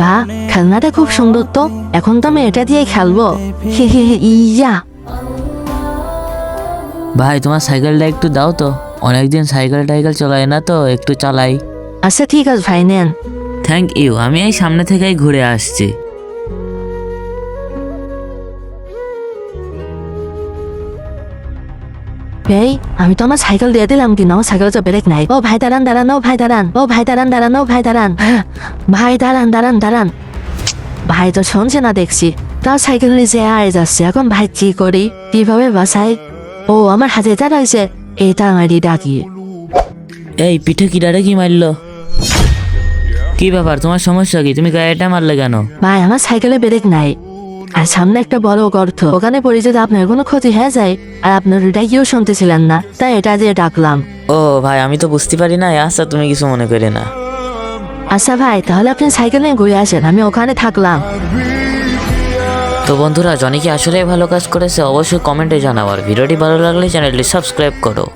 বা খেলনাটা খুব সুন্দর তো, এখন তো আমি এটা দিয়ে খেলবো। হে হে হে, ইয়া। ভাই তোমার সাইকেলটা একটু দাও তো, অনেকদিন সাইকেল টাইকেল চলাই না তো, একটু চালাই। আচ্ছা ঠিক আছে ভাই, নেন। থ্যাংক ইউ, আমি এই সামনে থেকেই ঘুরে আসছি। এই আমি তো আমার সাইকেল দিয়ে দিলাম, কিন্তু আমার সাইকেল তো ব্রেক নাই। ও ভাই দাঁড়ান দাঁড়ান, ও ভাই দাঁড়ান, ও ভাই দাঁড়ান দাঁড়ান, ও ভাই দাঁড়ান, ভাই দাঁড়ান দাঁড়ান দাঁড়ান। ভাই তো শুনছে না দেখছি, তার সাইকেল নিচে আয় যাচ্ছে। এখন ভাই কি করি, কিভাবে বাসাই? ও আমার হাতে দাঁড়াইছে, এটা আমারই ডাকি। এই পিঠে কিডারে কি মারলো? কি ব্যাপার, তোমার সমস্যা কি? তুমি গাড়িটা মারলে কেন? ভাই আমার সাইকেলে ব্রেক নাই, আর সামনে একটা বড় গর্ত, ওখানে পড়ে যদি আপনার কোনো ক্ষতি হয়ে যায়, আর আপনার ডাকিও শুনতেছিলেন না, তাই এটা দিয়ে ডাকলাম। ও ভাই, আমি তো বুঝতে পারি না। আচ্ছা তুমি কিছু মনে করে না। আচ্ছা ভাই, তাহলে আপনি সাইকেল নিয়ে ঘুরে আসেন, আমি ওখানে থাকলাম। তো বন্ধুরা, জনি কি আসলে ভালো কাজ করেছে? অবশ্যই কমেন্টে জানাও, আর ভিডিওটি ভালো লাগলে চ্যানেলটি সাবস্ক্রাইব করো।